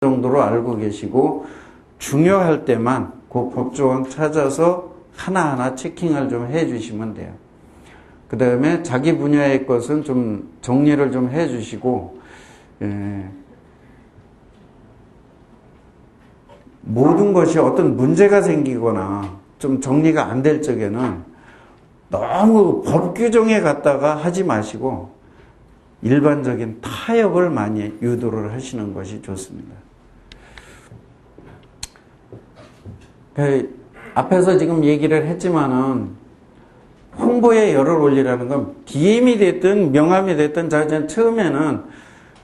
정도로 알고 계시고 중요할 때만 그 법조항 찾아서 하나하나 체킹을 좀 해주시면 돼요. 그 다음에 자기 분야의 것은 좀 정리를 좀 해주시고, 모든 것이 어떤 문제가 생기거나 좀 정리가 안 될 적에는 너무 법 규정에 갖다가 하지 마시고 일반적인 타협을 많이 유도를 하시는 것이 좋습니다. 앞에서 지금 얘기를 했지만은 홍보에 열을 올리라는 건 DM이 됐든 명함이 됐든 처음에는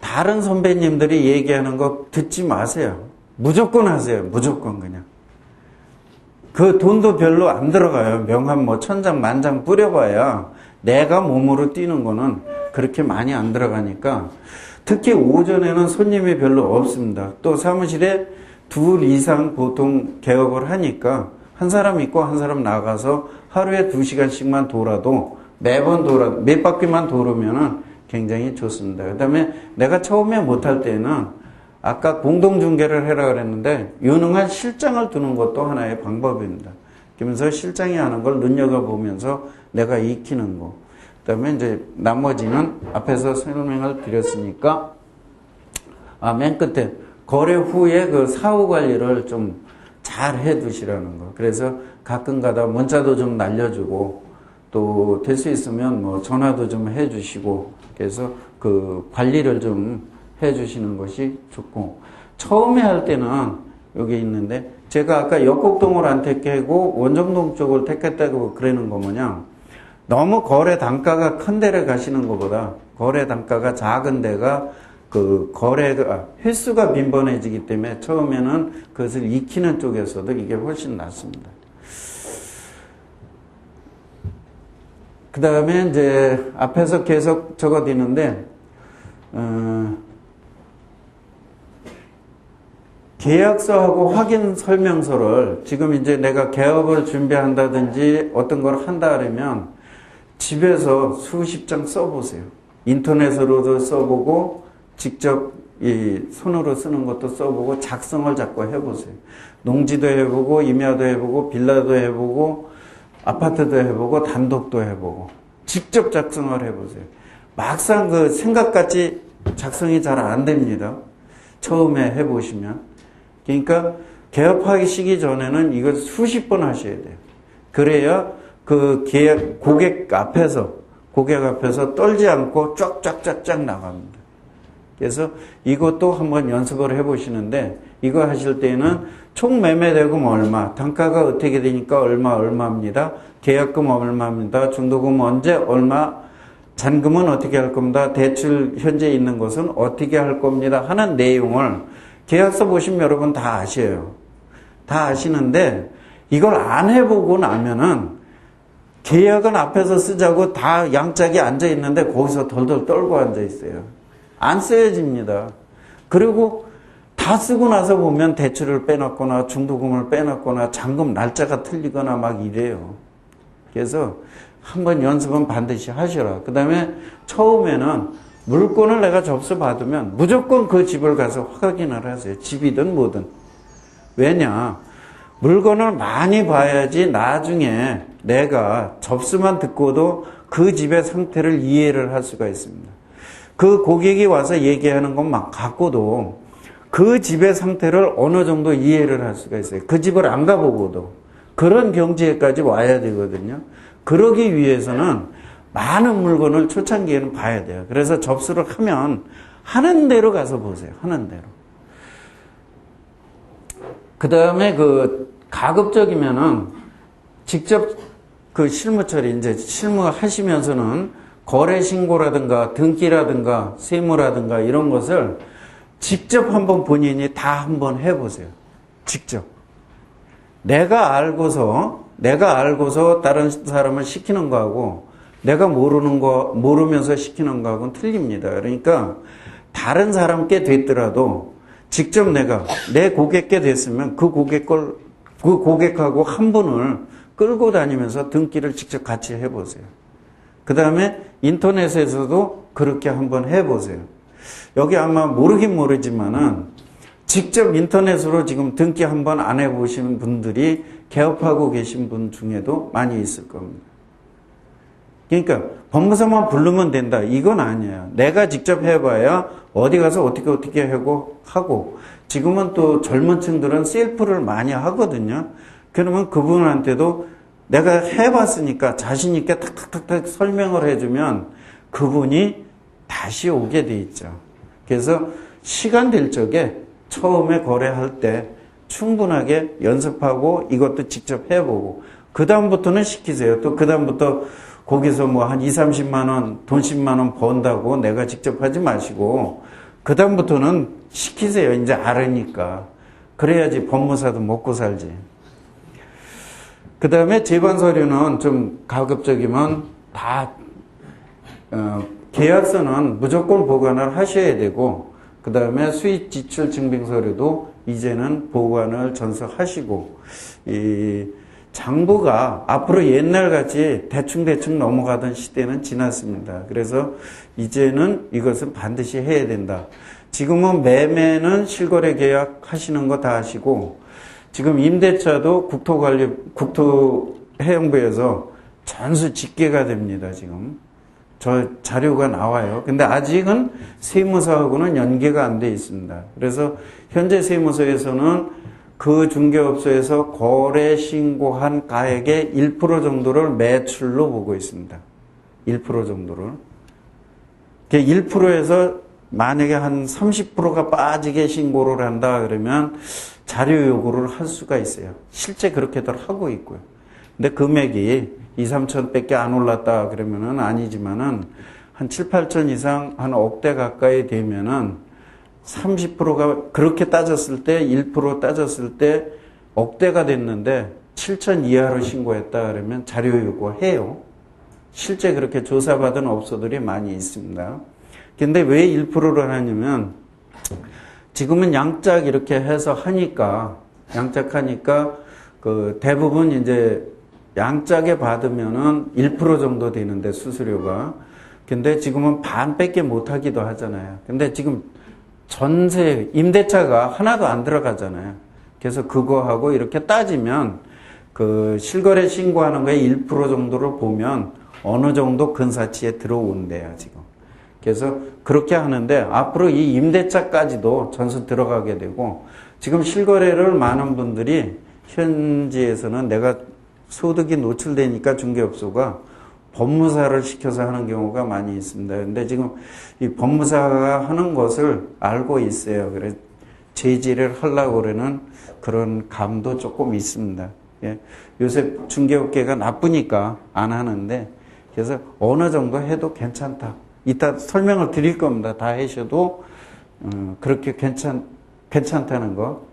다른 선배님들이 얘기하는 거 듣지 마세요. 무조건 하세요. 무조건 그냥. 그 돈도 별로 안 들어가요. 명함 뭐 천장 만장 뿌려봐야 내가 몸으로 뛰는 거는 그렇게 많이 안 들어가니까 특히 오전에는 손님이 별로 없습니다. 또 사무실에 둘 이상 보통 개업을 하니까 한 사람 있고 한 사람 나가서 하루에 2시간씩만 돌아도 매번 돌아도 몇 바퀴만 돌으면은 굉장히 좋습니다. 그 다음에 내가 처음에 못할 때는 아까 공동중개를 해라 그랬는데 유능한 실장을 두는 것도 하나의 방법입니다. 그러면서 실장이 하는 걸 눈여겨보면서 내가 익히는 거. 그 다음에 이제 나머지는 앞에서 설명을 드렸으니까 맨 끝에 거래 후에 그 사후 관리를 좀 잘 해두시라는 거. 그래서 가끔 가다 문자도 좀 날려주고 또 될 수 있으면 뭐 전화도 좀 해주시고 그래서 그 관리를 좀 해주시는 것이 좋고 처음에 할 때는 여기 있는데 제가 아까 역곡동을 안 택하고 원정동 쪽을 택했다고 그러는 거 뭐냐 너무 거래 단가가 큰 데를 가시는 것보다 거래 단가가 작은 데가 그 거래가 횟수가 빈번해지기 때문에 처음에는 그것을 익히는 쪽에서도 이게 훨씬 낫습니다. 그 다음에 이제 앞에서 계속 적어드리는데 계약서하고 확인 설명서를 지금 이제 내가 개업을 준비한다든지 어떤 걸 한다 그러면 집에서 수십 장 써보세요. 인터넷으로도 써보고 직접 이 손으로 쓰는 것도 써보고 작성을 자꾸 해보세요. 농지도 해보고 임야도 해보고 빌라도 해보고 아파트도 해보고 단독도 해보고 직접 작성을 해보세요. 막상 그 생각같이 작성이 잘 안 됩니다. 처음에 해보시면. 그러니까 개업하시기 전에는 이걸 수십 번 하셔야 돼요. 그래야 그 고객 앞에서 떨지 않고 쫙쫙쫙쫙 나갑니다. 그래서 이것도 한번 연습을 해보시는데 이거 하실 때는 총 매매대금 얼마, 단가가 어떻게 되니까 얼마입니다. 계약금 얼마입니다. 중도금 언제 얼마, 잔금은 어떻게 할 겁니다. 대출 현재 있는 것은 어떻게 할 겁니다. 하는 내용을 계약서 보시면 여러분 다 아셔요. 다 아시는데 이걸 안 해보고 나면은 계약은 앞에서 쓰자고 다 양짝이 앉아 있는데 거기서 덜덜 떨고 앉아 있어요. 안 쓰여집니다. 그리고 다 쓰고 나서 보면 대출을 빼놨거나 중도금을 빼놨거나 잔금 날짜가 틀리거나 막 이래요. 그래서 한번 연습은 반드시 하셔라. 그 다음에 처음에는 물건을 내가 접수 받으면 무조건 그 집을 가서 확인을 하세요. 집이든 뭐든. 왜냐? 물건을 많이 봐야지 나중에 내가 접수만 듣고도 그 집의 상태를 이해를 할 수가 있습니다. 그 고객이 와서 얘기하는 것만 갖고도 그 집의 상태를 어느 정도 이해를 할 수가 있어요. 그 집을 안 가보고도. 그런 경지에까지 와야 되거든요. 그러기 위해서는 많은 물건을 초창기에는 봐야 돼요. 그래서 접수를 하면 하는 대로 가서 보세요. 하는 대로. 그 다음에 그 가급적이면은 직접 그 실무 처리, 이제 실무 하시면서는 거래 신고라든가 등기라든가 세무라든가 이런 것을 직접 한번 본인이 다 한번 해보세요. 직접. 내가 알고서 다른 사람을 시키는 거하고 내가 모르면서 시키는 거하고는 틀립니다. 그러니까 다른 사람께 됐더라도 직접 내가 내 고객께 됐으면 그 고객하고 한 분을 끌고 다니면서 등기를 직접 같이 해보세요. 그 다음에 인터넷에서도 그렇게 한번 해보세요. 여기 아마 모르긴 모르지만은 직접 인터넷으로 지금 등기 한번 안 해보신 분들이 개업하고 계신 분 중에도 많이 있을 겁니다. 그러니까 법무사만 부르면 된다. 이건 아니에요. 내가 직접 해봐야 어디 가서 어떻게 하고 지금은 또 젊은 층들은 셀프를 많이 하거든요. 그러면 그분한테도 내가 해봤으니까 자신 있게 탁탁탁탁 설명을 해주면 그분이 다시 오게 돼 있죠. 그래서 시간 될 적에 처음에 거래할 때 충분하게 연습하고 이것도 직접 해보고 그 다음부터는 시키세요. 또 그 다음부터 거기서 뭐 한 2, 30만 원, 돈 10만 원 번다고 내가 직접 하지 마시고 그 다음부터는 시키세요. 이제 알으니까. 그래야지 법무사도 먹고 살지. 그 다음에 재반 서류는 좀 가급적이면 다 계약서는 무조건 보관을 하셔야 되고 그 다음에 수익 지출 증빙 서류도 이제는 보관을 전수하시고 이 장부가 앞으로 옛날같이 대충 넘어가던 시대는 지났습니다. 그래서 이제는 이것은 반드시 해야 된다. 지금은 매매는 실거래 계약 하시는 거 다 하시고 지금 임대차도 국토해양부에서 전수 집계가 됩니다. 지금 저 자료가 나와요. 근데 아직은 세무서하고는 연계가 안 돼 있습니다. 그래서 현재 세무서에서는 그 중개업소에서 거래 신고한 가액의 1% 정도를 매출로 보고 있습니다. 1% 정도를. 1%에서 만약에 한 30%가 빠지게 신고를 한다 그러면 자료 요구를 할 수가 있어요. 실제 그렇게들 하고 있고요. 근데 금액이 2, 3천 밖에 안 올랐다 그러면은 아니지만은 한 7, 8천 이상 한 억대 가까이 되면은 30%가 그렇게 따졌을 때 1% 따졌을 때 억대가 됐는데 7천 이하로 신고했다 그러면 자료 요구해요. 실제 그렇게 조사받은 업소들이 많이 있습니다. 근데 왜 1%를 하냐면 지금은 양짝 이렇게 해서 양짝하니까 그 대부분 이제 양짝에 받으면은 1% 정도 되는데 수수료가. 근데 지금은 반밖에 못 하기도 하잖아요. 근데 지금 전세, 임대차가 하나도 안 들어가잖아요. 그래서 그거하고 이렇게 따지면 그 실거래 신고하는 거에 1% 정도를 보면 어느 정도 근사치에 들어온대요, 지금. 그래서 그렇게 하는데 앞으로 이 임대차까지도 전수 들어가게 되고 지금 실거래를 많은 분들이 현지에서는 내가 소득이 노출되니까 중개업소가 법무사를 시켜서 하는 경우가 많이 있습니다. 근데 지금 이 법무사가 하는 것을 알고 있어요. 그래서 제지를 하려고 그러는 그런 감도 조금 있습니다. 예. 요새 중개업계가 나쁘니까 안 하는데 그래서 어느 정도 해도 괜찮다. 이따 설명을 드릴 겁니다. 다 하셔도 그렇게 괜찮다는 거.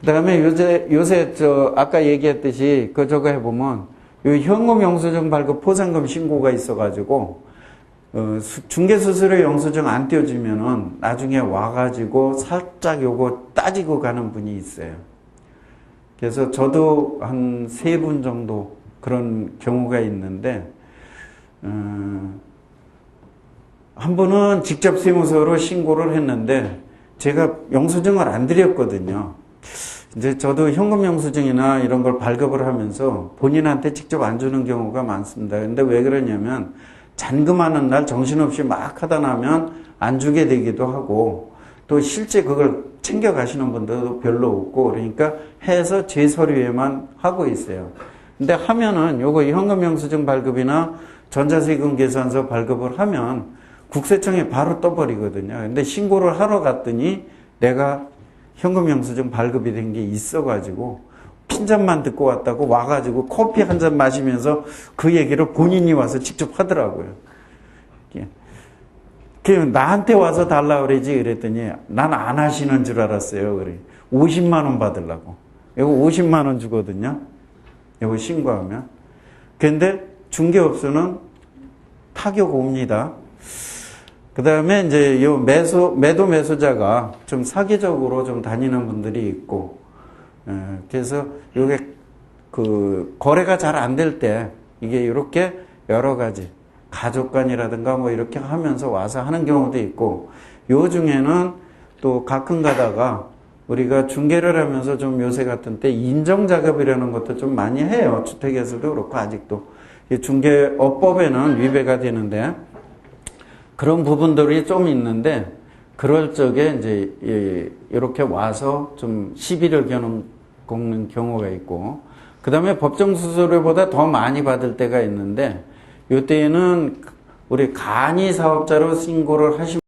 그 다음에 요새 아까 얘기했듯이 저거 해보면 요 현금 영수증 발급 포상금 신고가 있어가지고 중개수수료 영수증 안 띄워주면은 나중에 와가지고 살짝 요거 따지고 가는 분이 있어요. 그래서 저도 한 3분 정도 그런 경우가 있는데 한 분은 직접 세무서로 신고를 했는데 제가 영수증을 안 드렸거든요. 이제 저도 현금 영수증이나 이런 걸 발급을 하면서 본인한테 직접 안 주는 경우가 많습니다. 근데 왜 그러냐면 잔금하는 날 정신없이 막 하다 나면 안 주게 되기도 하고 또 실제 그걸 챙겨 가시는 분들도 별로 없고 그러니까 해서 제 서류에만 하고 있어요. 근데 하면은 요거 현금 영수증 발급이나 전자세금 계산서 발급을 하면 국세청에 바로 떠버리거든요. 근데 신고를 하러 갔더니 내가 현금 영수증 발급이 된 게 있어가지고 핀잔만 듣고 왔다고 와가지고 커피 한 잔 마시면서 그 얘기를 본인이 와서 직접 하더라고요. 나한테 와서 달라 그러지 그랬더니 난 안 하시는 줄 알았어요. 그래 50만 원 받으려고. 이거 50만 원 주거든요. 이거 신고하면. 근데 중개업소는 타격 옵니다. 그 다음에 이제 요 매도 매수자가 좀 사기적으로 좀 다니는 분들이 있고, 그래서 요게 그 거래가 잘 안 될 때 이게 이렇게 여러 가지 가족관이라든가 뭐 이렇게 하면서 와서 하는 경우도 있고, 요 중에는 또 가끔 가다가 우리가 중개를 하면서 좀 요새 같은 때 인정작업이라는 것도 좀 많이 해요. 주택에서도 그렇고 아직도. 중개업법에는 위배가 되는데 그런 부분들이 좀 있는데 그럴 적에 이제 이렇게 와서 좀 시비를 거는 경우가 있고 그 다음에 법정 수수료보다 더 많이 받을 때가 있는데 이때는 우리 간이 사업자로 신고를 하시면